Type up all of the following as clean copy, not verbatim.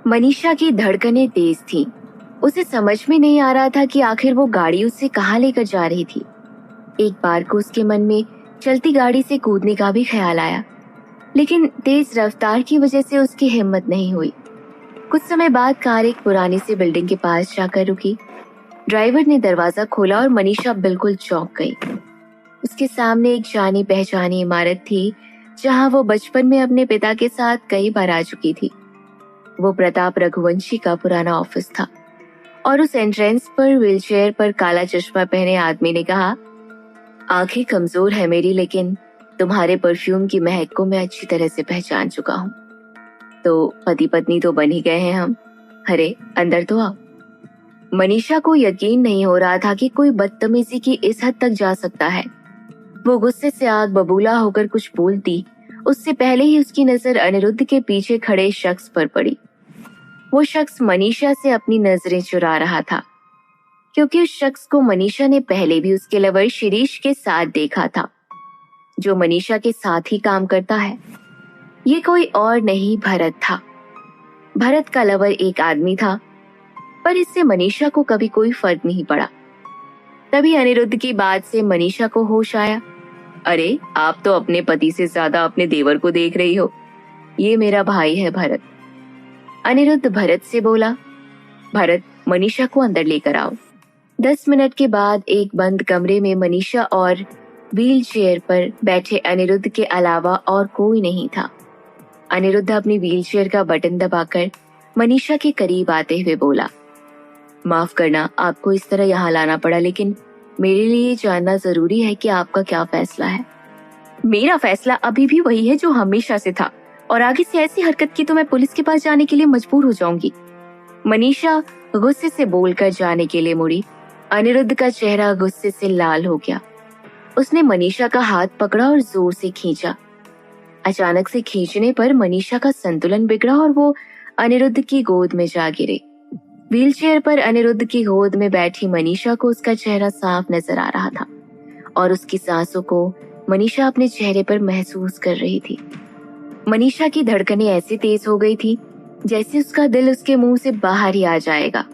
मनीषा की धड़कनें तेज थीं। उसे समझ में नहीं आ रहा था कि आखिर वो गाड़ी उसे कहाँ लेकर जा रही थी। एक बार को उसके मन में चलती गाड़ी से कूदने का भी ख्याल आया, लेकिन तेज रफ्तार की वजह से उसकी हिम्मत नहीं हुई। कुछ समय बाद कार एक पुरानी सी बिल्डिंग के पास जाकर रुकी। ड्राइवर ने दरवाजा खोला और मनीषा बिल्कुल चौंक गई। उसके सामने एक जानी पहचानी इमारत थी, जहां वो बचपन में अपने पिता के साथ कई बार आ चुकी थी। वो प्रताप रघुवंशी का पुराना ऑफिस था और उस एंट्रेंस पर व्हीलचेयर पर काला चश्मा पहने आदमी ने कहा, आंखें कमजोर है मेरी, लेकिन तुम्हारे परफ्यूम की महक को मैं अच्छी तरह से पहचान चुका हूँ। तो पति पत्नी तो बन ही गए हैं हम। अरे अंदर तो आओ। मनीषा को यकीन नहीं हो रहा था कि कोई बदतमीजी की इस हद तक जा सकता है। वो गुस्से से आग बबूला होकर कुछ बोलती, उससे पहले ही उसकी नजर अनिरुद्ध के पीछे खड़े शख्स पर पड़ी। वो शख्स मनीषा से अपनी नजरें चुरा रहा था, क्योंकि उस शख्स को मनीषा ने पहले भी उसके लवर शिरीष के साथ देखा था, जो मनीषा के साथ ही काम करता है। ये कोई और नहीं, भरत था। भरत का लवर एक आदमी था, पर इससे मनीषा को कभी कोई फर्क नहीं पड़ा। तभी अनिरुद्ध की बात से मनीषा को होश आया। अरे आप तो अपने पति से ज्यादा अपने देवर को देख रही हो। ये मेरा भाई है भरत। अनिरुद्ध भरत से बोला। भरत, मनीषा को अंदर लेकर आओ। 10 मिनट के बाद एक बंद कमरे में मनीषा और व्हील चेयर पर बैठे अनिरुद्ध के अलावा और कोई नहीं था। अनिरुद्ध अपनी व्हील चेयर का बटन दबाकर मनीषा के करीब आते हुए बोला, माफ करना आपको इस तरह यहाँ लाना पड़ा, लेकिन मेरे लिए जानना जरूरी है कि आपका क्या फैसला है। मेरा फैसला अभी भी वही है जो हमेशा से था, और आगे से ऐसी हरकत की तो मैं पुलिस के पास जाने के लिए मजबूर हो जाऊंगी। मनीषा गुस्से से बोलकर जाने के लिए मुड़ी। अनिरुद्ध का चेहरा गुस्से से लाल हो गया। उसने मनीषा का हाथ पकड़ा और जोर से खींचा। अचानक से खींचने पर मनीषा का संतुलन बिगड़ा और वो अनिरुद्ध की गोद में जा गिरे। व्हीलचेयर पर अनिरुद्ध की गोद में बैठी मनीषा को उसका चेहरा साफ नजर आ रहा था और उसकी सांसों को मनीषा अपने चेहरे पर महसूस कर रही थी। मनीषा की धड़कनें ऐसी तेज हो गई थी जैसे उसका दिल उसके मुंह से बाहर ही आ जाएगा।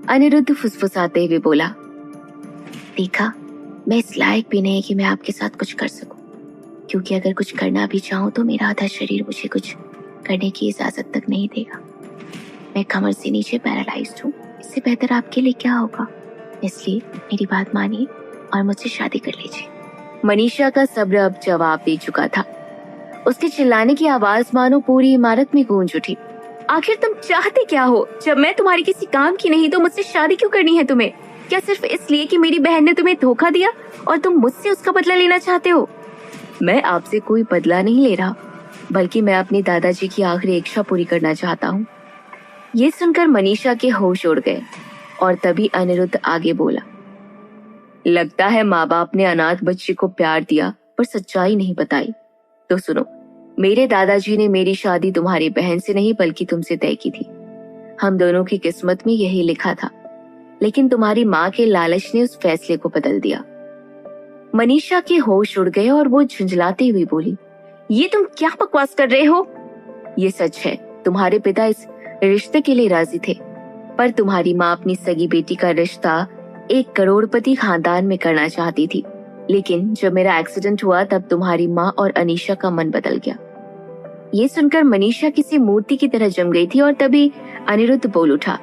अनिरुद्ध फुसफुसाते हुए बोला, देखा, मैं इस लायक भी नहीं कि मैं आपके साथ कुछ कर सकूं, क्योंकि अगर कुछ करना भी चाहूं तो मेरा आधा शरीर मुझे कुछ करने की इजाजत तक नहीं देगा। मैं कमर से नीचे पैरालाइज्ड हूँ। इससे बेहतर आपके लिए क्या होगा? इसलिए मेरी बात मानिए और मुझसे शादी कर लीजिए। मनीषा का सब्र अब जवाब दे चुका था। उसके चिल्लाने की आवाज मानो पूरी इमारत में गूंज उठी। आखिर तुम चाहते क्या हो? जब मैं तुम्हारी किसी काम की नहीं तो मुझसे शादी क्यों करनी है तुम्हें? क्या सिर्फ इसलिए कि मेरी बहन ने तुम्हें धोखा दिया और तुम मुझसे उसका बदला लेना चाहते हो? मैं आपसे कोई बदला नहीं ले रहा, बल्कि मैं अपने दादाजी की आखिरी इच्छा पूरी करना चाहता हूँ। ये सुनकर मनीषा के होश उड़ गए और तभी अनिरुद्ध आगे बोला, लगता है माँ बाप ने अनाथ बच्चे को प्यार दिया पर सच्चाई नहीं बताई। तो सुनो, मेरे दादाजी ने मेरी शादी तुम्हारी बहन से नहीं बल्कि तुमसे तय की थी। हम दोनों की किस्मत में यही लिखा था, लेकिन तुम्हारी माँ के लालच ने उस फैसले को बदल दिया। मनीषा के होश उड़ गए और वो झुंझलाती हुई बोली, ये तुम क्या बकवास कर रहे हो? ये सच है, तुम्हारे पिता इस रिश्ते के लिए राजी थे, पर तुम्हारी माँ अपनी सगी बेटी का रिश्ता एक करोड़पति खानदान में करना चाहती थी। लेकिन जब मेरा एक्सीडेंट हुआ तब तुम्हारी माँ और अनीशा का मन बदल गया। ये सुनकर मनीषा किसी मूर्ति की तरह जम गई थी और तभी अनिरुद्ध बोल उठा,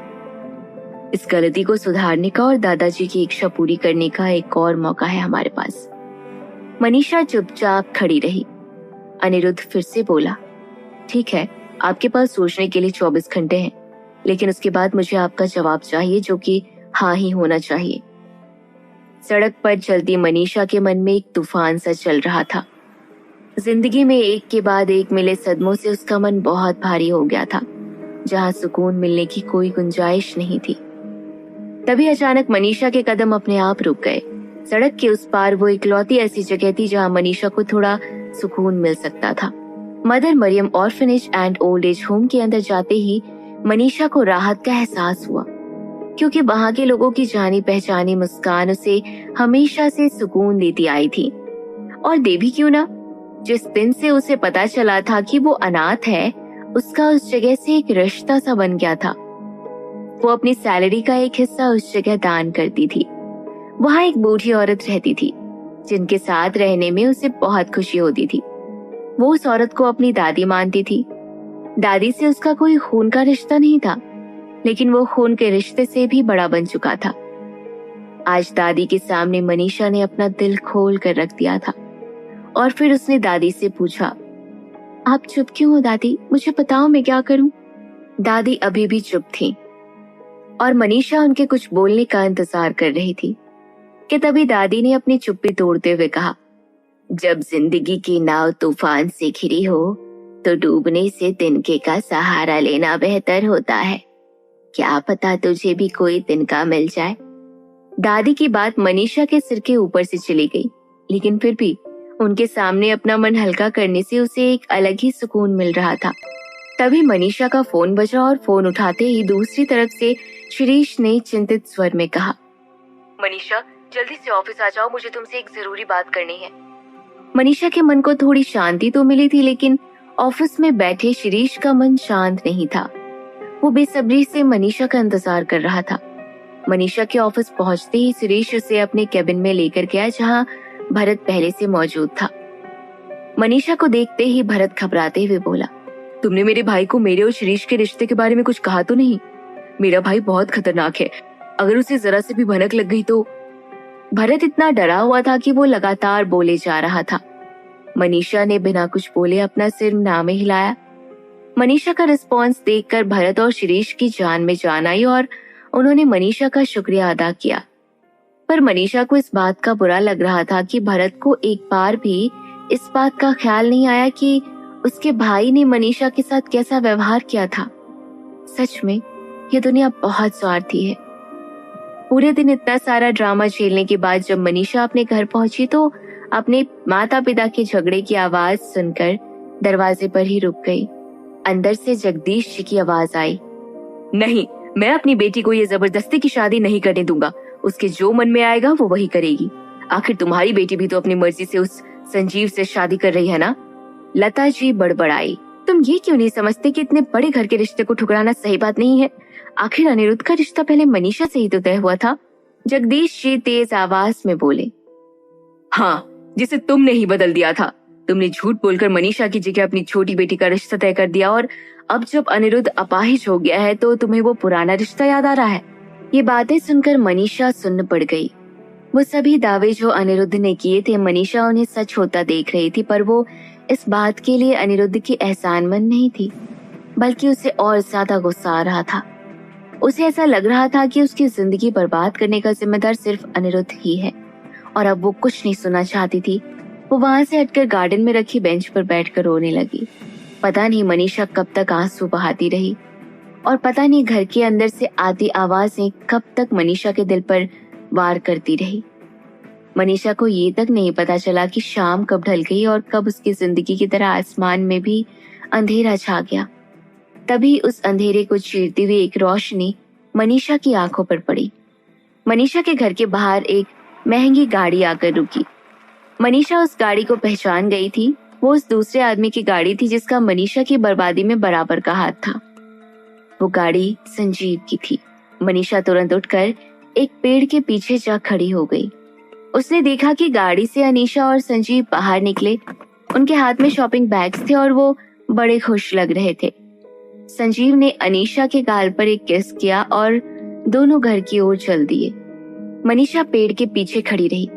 इस गलती को सुधारने का और दादाजी की इच्छा पूरी करने का एक और मौका है हमारे पास। मनीषा चुपचाप खड़ी रही। अनिरुद्ध फिर से बोला, ठीक है, आपके पास सोचने के लिए 24 घंटे हैं, लेकिन उसके बाद मुझे आपका जवाब चाहिए, जो कि हाँ ही होना चाहिए। सड़क पर चलती मनीषा के मन में एक तूफान सा चल रहा था। जिंदगी में एक के बाद एक मिले सदमों से उसका मन बहुत भारी हो गया था, जहां सुकून मिलने की कोई गुंजाइश नहीं थी। तभी अचानक मनीषा के कदम अपने आप रुक गए। सड़क के उस पार वो इकलौती ऐसी जगह थी जहां मनीषा को थोड़ा सुकून मिल सकता था। Mother Mariam orphanage and old age home के अंदर जाते ही मनीषा को राहत का एहसास हुआ, क्योंकि वहां के लोगों की जानी पहचानी मुस्कान उसे हमेशा से सुकून देती आई थी। और देवी क्यों ना, जिस दिन से उसे पता चला था कि वो अनाथ है, उसका उस जगह से एक रिश्ता सा बन गया था। वो अपनी सैलरी का एक हिस्सा उस जगह दान करती थी। वहां एक बूढ़ी औरत रहती थी जिनके साथ रहने में उसे बहुत खुशी होती थी। वो उस औरत को अपनी दादी मानती थी। दादी से उसका कोई खून का रिश्ता नहीं था, लेकिन वो खून के रिश्ते से भी बड़ा बन चुका था। आज दादी के सामने मनीषा ने अपना दिल खोल कर रख दिया था और फिर उसने दादी से पूछा, आप चुप क्यों हो दादी? मुझे बताओ मैं क्या करूं? दादी अभी भी चुप थी और मनीषा उनके कुछ बोलने का इंतजार कर रही थी कि तभी दादी ने अपनी चुप्पी तोड़ते हुए कहा, जब जिंदगी की नाव तूफान से घिरी हो तो डूबने से तिनके का सहारा लेना बेहतर होता है। क्या पता तुझे भी कोई तिनका मिल जाए। दादी की बात मनीषा के सिर के ऊपर से चली गई, लेकिन फिर भी उनके सामने अपना मन हल्का करने से उसे एक अलग ही सुकून मिल रहा था। तभी मनीषा का फोन बजा और फोन उठाते ही दूसरी तरफ से शिरीष ने चिंतित स्वर में कहा, मनीषा जल्दी से ऑफिस आ जाओ, मुझे तुमसे एक जरूरी बात करनी है। मनीषा के मन को थोड़ी शांति तो मिली थी, लेकिन ऑफिस में बैठे शिरीष का मन शांत नहीं था। वो बेसब्री से मनीषा का इंतजार कर रहा था। मनीषा के ऑफिस पहुंचते ही शिरीष उसे अपने केबिन में लेकर गया, जहां भरत पहले से मौजूद था। मनीषा को देखते ही भरत घबराते हुए बोला, तुमने मेरे भाई को मेरे और शिरीष के रिश्ते के बारे में कुछ कहा तो नहीं? मेरा भाई बहुत खतरनाक है, अगर उसे जरा से भी भनक लग गई तो। भरत इतना डरा हुआ था कि वो लगातार बोले जा रहा था। मनीषा ने बिना कुछ बोले अपना सिर ना में हिलाया। मनीषा का रिस्पॉन्स देखकर भरत और शिरीष की जान में जान आई और उन्होंने मनीषा का शुक्रिया अदा किया। पर मनीषा को इस बात का बुरा लग रहा था कि भरत को एक बार भी इस बात का ख्याल नहीं आया कि उसके भाई ने मनीषा के साथ कैसा व्यवहार किया था। सच में ये दुनिया बहुत स्वार्थी है। पूरे दिन इतना सारा ड्रामा झेलने के बाद जब मनीषा अपने घर पहुंची तो अपने माता पिता के झगड़े की आवाज सुनकर दरवाजे पर ही रुक गई। अंदर से जगदीश जी की आवाज आई, नहीं, मैं अपनी बेटी को ये जबरदस्ती की शादी नहीं करने दूंगा। उसके जो मन में आएगा वो वही करेगी। आखिर तुम्हारी बेटी भी तो अपनी मर्जी से उस संजीव से शादी कर रही है ना? लता जी बड़बड़ाई, तुम ये क्यों नहीं समझते कि इतने बड़े घर के रिश्ते को ठुकराना सही बात नहीं है? आखिर अनिरुद्ध का रिश्ता पहले मनीषा से ही तो तय हुआ था। जगदीश जी तेज आवाज में बोले, हाँ, जिसे तुमने ही बदल दिया था। तुमने झूठ बोलकर मनीषा की जगह अपनी छोटी बेटी का रिश्ता तय कर दिया और अब जब अनिरुद्ध अपाहिज हो गया है तो तुम्हें वो पुराना रिश्ता याद आ रहा है। ये बातें सुनकर मनीषा सुन्न पड़ गई। वो सभी दावे जो अनिरुद्ध ने किए थे मनीषा उन्हें सच होता देख रही थी, पर वो इस बात के लिए अनिरुद्ध की एहसानमंद नहीं थी, बल्कि उसे और ज्यादा गुस्सा आ रहा था। उसे ऐसा लग रहा था कि उसकी जिंदगी बर्बाद करने का जिम्मेदार सिर्फ अनिरुद्ध ही है और अब वो कुछ नहीं सुनना चाहती थी। वो वहां से हटकर गार्डन में रखी बेंच पर बैठकर रोने लगी। पता नहीं मनीषा कब तक आंसू बहाती रही और पता नहीं घर के अंदर से आती आवाजें कब तक मनीषा के दिल पर वार करती रही। मनीषा को ये तक नहीं पता चला कि शाम कब ढल गई और कब उसकी जिंदगी की तरह आसमान में भी अंधेरा छा गया। तभी उस अंधेरे को चीरती हुई एक रोशनी मनीषा की आंखों पर पड़ी। मनीषा के घर के बाहर एक महंगी गाड़ी आकर रुकी। मनीषा उस गाड़ी को पहचान गई थी। वो उस दूसरे आदमी की गाड़ी थी जिसका मनीषा की बर्बादी में बराबर का हाथ था। वो गाड़ी संजीव की थी। मनीषा तुरंत उठकर एक पेड़ के पीछे जा खड़ी हो गई। उसने देखा कि गाड़ी से अनीशा और संजीव बाहर निकले। उनके हाथ में शॉपिंग बैग्स थे और वो बड़े खुश लग रहे थे। संजीव ने अनीशा के गाल पर एक किस किया और दोनों घर की ओर चल दिए। मनीषा पेड़ के पीछे खड़ी रही,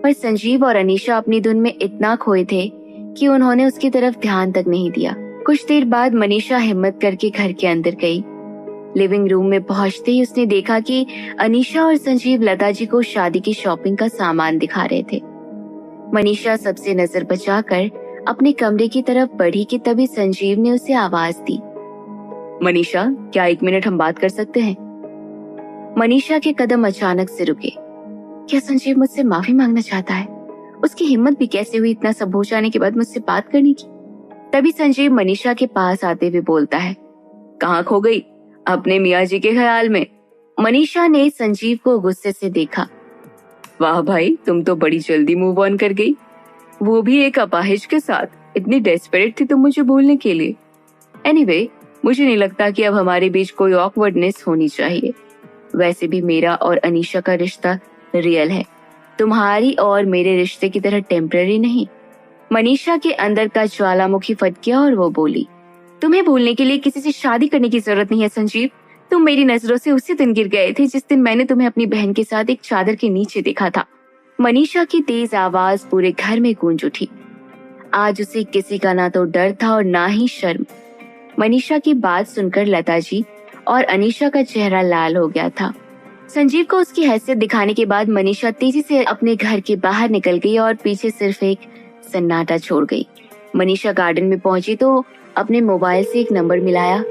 पर संजीव और अनीशा अपनी धुन में इतना खोए थे कि उन्होंने उसकी तरफ ध्यान तक नहीं दिया। कुछ देर बाद मनीषा हिम्मत करके घर के अंदर गई। लिविंग रूम में पहुंचते ही उसने देखा कि अनीशा और संजीव लता जी को शादी की शॉपिंग का सामान दिखा रहे थे। मनीषा सबसे नजर बचाकर अपने कमरे की तरफ बढ़ी कि तभी संजीव ने उसे आवाज दी, मनीषा, क्या 1 मिनट हम बात कर सकते हैं? मनीषा के कदम अचानक से रुके। क्या संजीव मुझसे माफी मांगना चाहता है? उसकी हिम्मत भी कैसे हुई इतना सब हो जाने के बाद मुझसे बात करने की? तभी संजीव मनीषा के पास आते हुए बोलता है, कहाँ खो गई? अपने मियाँ जी के ख्याल में। मनीषा ने संजीव को गुस्से से देखा। वाह भाई, तुम तो बड़ी जल्दी मूव ऑन कर गई, वो भी एक अपाहिज के साथ। इतनी डेस्परेट थी तुम मुझे भूलने के लिए। एनीवे, मुझे नहीं लगता कि अब हमारे बीच कोई ऑकवर्डनेस होनी चाहिए। वैसे भी मेरा और अनीशा का रिश्ता रियल है, तुम्हारी और मेरे रिश्ते की तरह टेम्पररी नहीं। मनीषा के अंदर का ज्वालामुखी फट गया और वो बोली, तुम्हें भूलने के लिए किसी से शादी करने की जरूरत नहीं है संजीव। तुम मेरी नजरों से उसी दिन गिर गए थे जिस दिन मैंने तुम्हें अपनी बहन के साथ एक चादर के नीचे देखा था। मनीषा की तेज आवाज पूरे घर में गूंज उठी। आज उसे किसी का ना तो डर था और ना ही शर्म। मनीषा की बात सुनकर लता जी और अनीशा का चेहरा लाल हो गया था। संजीव को उसकी हैसियत दिखाने के बाद मनीषा तेजी से अपने घर के बाहर निकल गई और पीछे सिर्फ एक सन्नाटा छोड़ गई। मनीषा गार्डन में पहुंची तो अपने मोबाइल से एक नंबर मिलाया।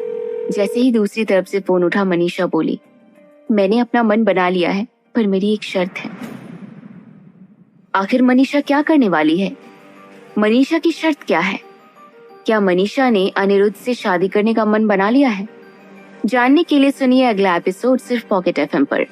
जैसे ही दूसरी तरफ से फोन उठा, मनीषा बोली, मैंने अपना मन बना लिया है, पर मेरी एक शर्त है। आखिर मनीषा क्या करने वाली है? मनीषा की शर्त क्या है? क्या मनीषा ने अनिरुद्ध से शादी करने का मन बना लिया है? जानने के लिए सुनिए अगला एपिसोड सिर्फ पॉकेट एफएम पर।